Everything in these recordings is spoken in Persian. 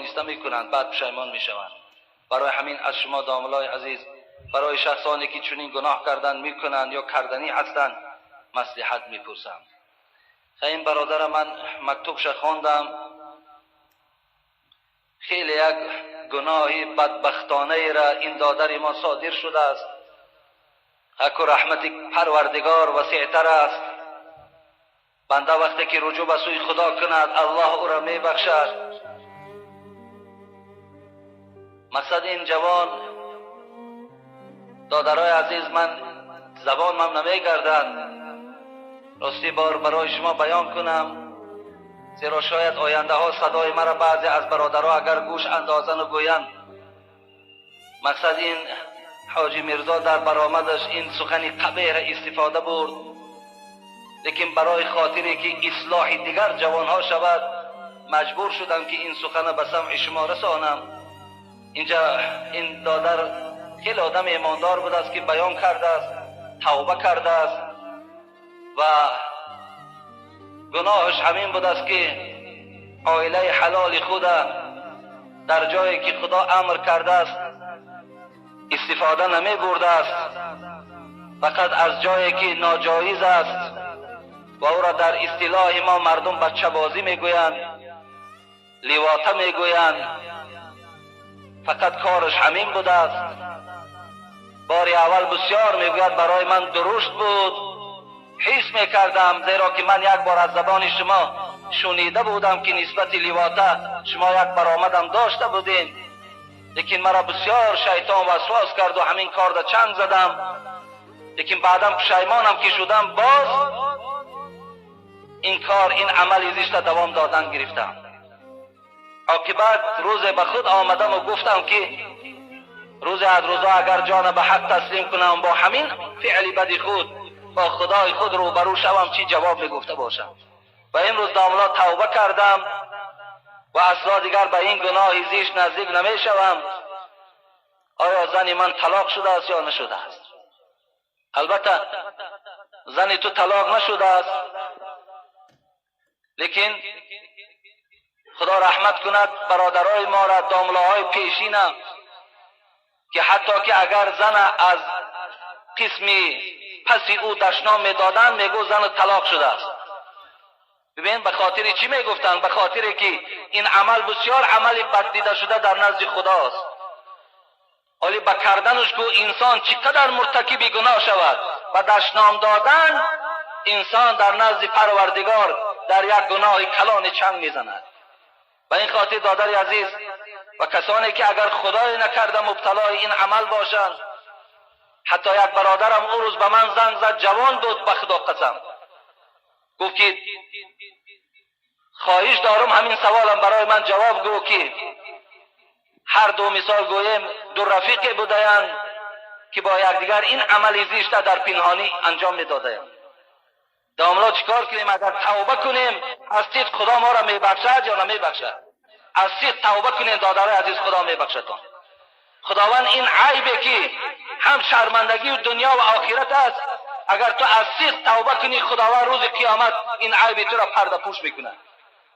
توانسته میکنند بعد پشیمان میشوند. برای همین از شما داملای عزیز، برای شخصانی که چنین گناه کردن میکنند یا کردنی هستند مصلحت میپرسم. این برادر من مکتوبش خواندم، خیلی یک گناهی بدبختانه را این دادر ما صادر شده است. اکو رحمت پروردگار وسیعتر است. بنده وقتی که رجوع به سوی خدا کند الله او را میبخشد. مقصد این جوان دادرای عزیز، من زبانم نمیگردد راستی بار برای شما بیان کنم، زیرا شاید آینده ها صدای مرا بعضی از برادرها اگر گوش اندازن و گویند. مقصد این حاجی میرزا در برآمدش این سخنی قبیح را استفاده برد، لیکن برای خاطری که اصلاح دیگر جوانها شود مجبور شدم که این سخن به سمع شما رسانم. اینجا این دادر خیلی آدم ایماندار بود است که بیان کرده است، توبه کرده است و گناهش همین بود است که عائله حلال خود در جایی که خدا امر کرده است استفاده نمی برده است، فقط از جایی که ناجایز است و او را در اصطلاح ما مردم بچه بازی میگویند، لیواطه میگویند، فقط کارش همین بوده است. بار اول بسیار میگوید برای من درست بود، حس میکردم، زیرا که من یک بار از زبان شما شنیده بودم که نسبت لیواطه شما یک برآمدم داشته بودین، لیکن مرا بسیار شیطان وسواس کرد و همین کار را چنگ زدم، لیکن بعدم پشیمانم که شدم باز این کار این عمل زشت دوام دادن گرفتم. عاقبت روز به خود آمدم و گفتم که روز از روزا اگر جان به حق تسلیم کنم با همین فعل بدی خود با خدای خود روبرو شوم چی جواب میگفته باشم. و امروز داملا توبه کردم و اصلا دیگر به این گناه زشت نزدیک نمیشوم. آیا زن من طلاق شده است یا نشده است؟ البته زن تو طلاق نشده است، لیکن خدا رحمت کند برادرای ما را، داملاهای پیشین که حتی که اگر زن از قسمی پسی او دشنام میدادن میگو زن طلاق شده است. ببین به خاطر چی میگفتن؟ به خاطر که این عمل بسیار عمل بد دیده شده در نزد خداست. ولی با کردنش کو انسان چقدر مرتکب گناه شود و دشنام دادن انسان در نزد پروردگار در یک گناه کلان چنگ میزند. و این خاطر دادر عزیز و کسانی که اگر خدای نکرده مبتلای این عمل باشند، حتی یک برادرم اون روز به من زنگ زد، جوان بود به خدا قسم، گفت که خواهش دارم همین سوالم برای من جواب گو که هر دو مثال گویم دو رفیقی بودند که با یکدیگر این عمل زشت در پنهانی انجام میدادند. داملا چیکار کنیم؟ اگر توبه کنیم از صدق خدا ما را میبخشد یا نمیبخشد؟ از صدق توبه کنیم دادرای عزیز، خدا میبخشتان. خداوند این عیبه که هم شرمندگی و دنیا و آخرت است، اگر تو از صدق توبه کنی خداوند روز قیامت این عیب تو را پرده پوش میکنه،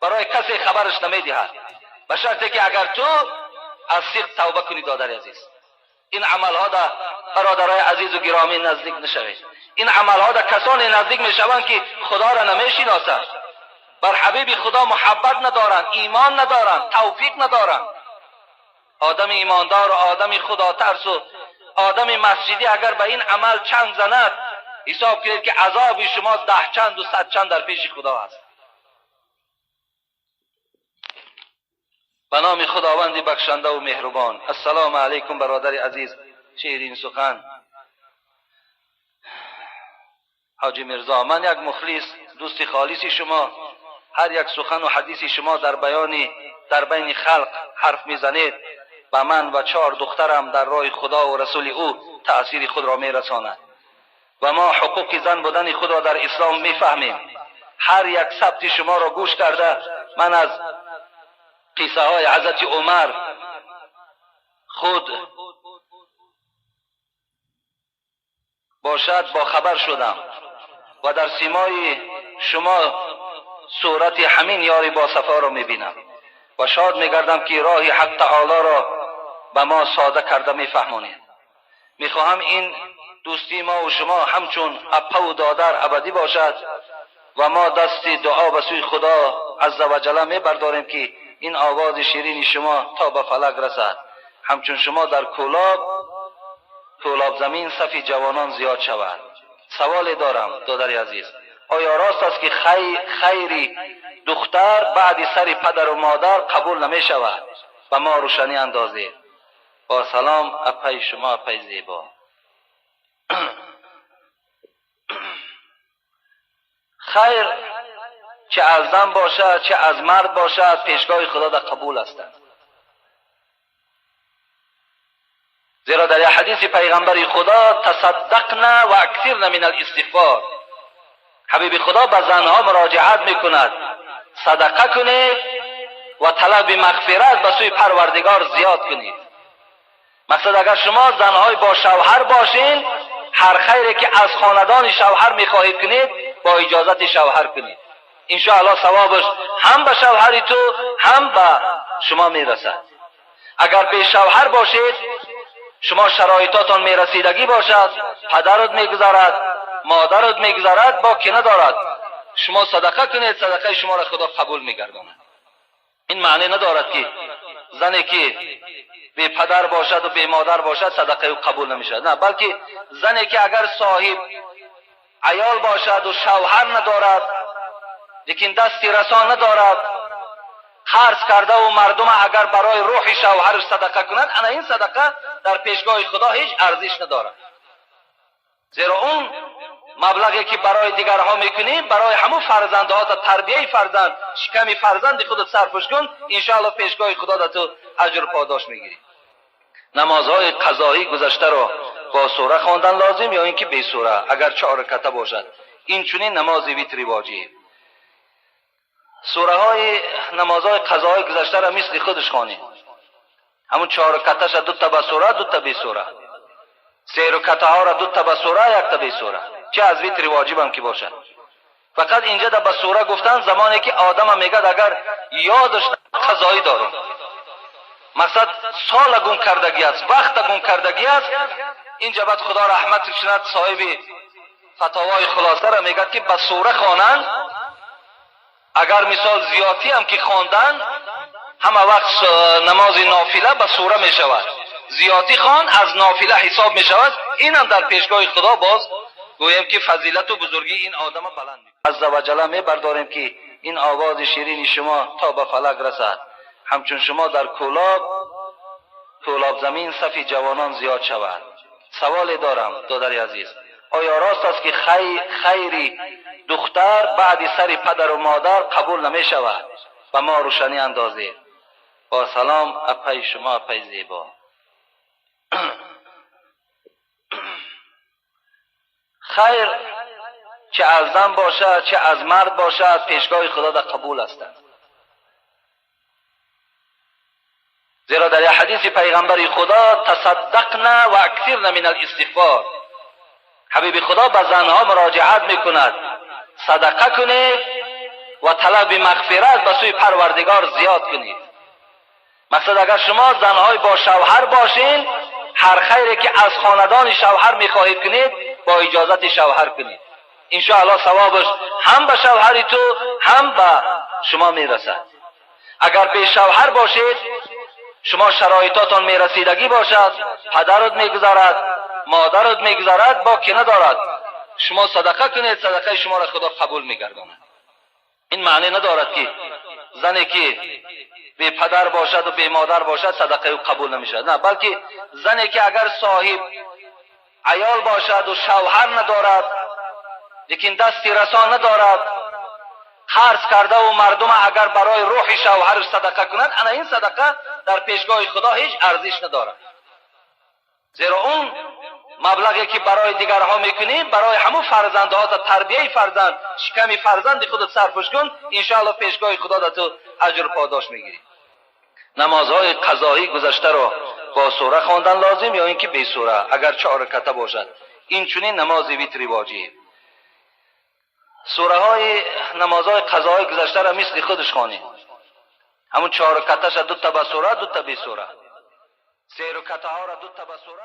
برای کسی خبرش نمیدهد، به شرطی که اگر تو از صدق توبه کنی دادر عزیز. این عملها در برادرای عزیز و گرامی نزدیک نشوید. این عملها در کسانی نزدیک میشوند که خدا را نمیشناسند، بر حبیب خدا محبت ندارند، ایمان ندارند، توفیق ندارند. آدم ایماندار و آدم خدا ترس و آدم مسجدی اگر به این عمل چند زند، حساب کنید که عذاب شما 10 چند و 100 چند در پیش خدا است. به نام خداوند بخشنده و مهربان. السلام علیکم برادر عزیز. شیرین سخن حاجی میرزا، من یک مخلص دوست خالص شما، هر یک سخن و حدیث شما در بین خلق حرف میزنید و من و 4 دخترم در راه خدا و رسول او تأثیر خود را میرساند و ما حقوق زن بودن خود را در اسلام میفهمیم. هر یک ثبت شما را گوش کرده من از قصه های حضرت عمر خود باشد با خبر شدم و در سیمای شما صورت همین یاری با صفا را میبینم. و شاد میگردم که راه حق تعالی را به ما ساده کرده میفهمانید. میخواهم این دوستی ما و شما همچون اپه و دادر ابدی باشد و ما دست دعا به سوی خدا عز و جل میبرداریم که این آواز شیرین شما تا به فلک رسد، همچون شما در کولاب زمین صف جوانان زیاد شود. سوال دارم دادر عزیز، آیا راست است که خیری دختر بعد سر پدر و مادر قبول نمی شود؟ و ما روشنی اندازید. با سلام، اپای شما اپای زیبا. خیر چه از زن باشد چه از مرد باشد پیشگاه خدا در قبول هستند. زیرا در حدیث پیغمبر خدا تصدقنا و اکثرنا من الاستغفار، حبیب خدا به زنها مراجعت میکند صدقه کنید و طلب مغفرت به سوی پروردگار زیاد کنید. مقصد اگر شما زنهای با شوهر باشین، هر خیری که از خاندان شوهر میخواهید کنید با اجازت شوهر کنید، انشاءالله ثوابش هم به شوهر تو هم به شما میرسد. اگر به شوهر باشید شما شرایطاتان میرسیدگی باشد، پدرت میگذارد مادرت میگذارد با که ندارد، شما صدقه کنید، صدقه شما را خدا قبول میگرداند. این معنی ندارد که زنی که بی پدر باشد و بی مادر باشد صدقه او قبول نمیشد، نه، بلکه زنی که اگر صاحب عیال باشد و شوهر ندارد لیکن دستی رسان ندارد، خرج کرده و مردم اگر برای روح شوهرش صدقه کند، انا این صدقه در پیشگاه خدا هیچ ارزش ندارد. زیرا اون مبلغی که برای دیگرها میکنی برای همون فرزندها تا تربیه فرزند، شکم فرزند خودت صرفش کن، انشاءالله پیشگاه خدا در تو اجر پاداش میگیری. نمازهای قضایی گذشته را با سوره خواندن لازم یا اینکه بی سوره اگر 4 رکعته باشد؟ این چنین نماز ویتری واجب. سوره های نمازهای قضایی گذشته را مثل خودش خوانید، همون 4 رکعتش 2 تا به سوره 2 تا بی سوره، 3 رکعته ها را 2 تا به سوره 1 تا بی سوره، چه از ویتری واجب هم که باشد. فقط اینجا در به سوره گفتن زمانی که آدم میگه اگر یادش قضایی داره، مقصد سال گم کردگی است، وقت گم کردگی است، اینجا بعد خدا رحمتش کنه صاحب فتاوای خلاصه را میگه که به سوره خوانند، اگر مثال زیادی هم که خواندن همه وقت نماز نافله به سوره می شود، زیادی خوان از نافله حساب می شود. این هم در پیشگاه خدا باز گویم که فضیلت و بزرگی این آدم بلند می عز و جل می برداریم که این آواز شیرین شما تا به فلک رسد، همچون شما در کولاب زمین صف جوانان زیاد شود. سوال دارم دادر عزیز، آیا راست است که خیری دختر بعد سر پدر و مادر قبول نمی شود؟ و ما روشنی اندازید. با سلام، اپای شما اپای زیبا. خیر چه از زن باشد چه از مرد باشد پیشگاه خدا در قبول هستند. زیرا در حدیث پیغمبر خدا تصدقنا و اکثرنا من الاستغفار، حبیب خدا به زنها مراجعت میکند صدقه کنید و طلب مغفرت به سوی پروردگار زیاد کنید. مقصد اگر شما زنهای با شوهر باشین، هر خیری که از خاندان شوهر میخواهید کنید با اجازت شوهر کنید، انشاءالله ثوابش هم به شوهر تو هم به شما میرسد. اگر به شوهر باشید شما شرایطاتان میرسیدگی باشد، پدرت میگذارد مادرت میگذارد با که ندارد، شما صدقه کنید، صدقه شما را خدا قبول میگرداند. این معنی ندارد که زنی که بی پدر باشد و بی مادر باشد صدقه او قبول نمیشد، نه، بلکه زنی که اگر صاحب عیال باشد و شوهر ندارد لیکن دستی رسان ندارد، خرج کرده و مردم اگر برای روح شوهرش صدقه کنند، انا این صدقه در پیشگاه خدا هیچ ارزش ندارد. زیرا اون مبلغی که برای دیگرها میکنی برای همون فرزندها تا تربیه فرزند، شکم فرزند خودت صرفش کن، انشاءالله پیشگاه خدا در تو اجر پاداش میگیری. نمازهای قضایی گذشته را با سوره خواندن لازم یا اینکه بی سوره اگر 4 رکعته باشد؟ این چنین نماز ویتری واجب. سوره های نمازهای قضایی گذشته را مثل خودش خوانید، همون 4 رکعتش دو تا به سوره، دو تا بی سوره، 3 رکعت ها را دو تا به سوره،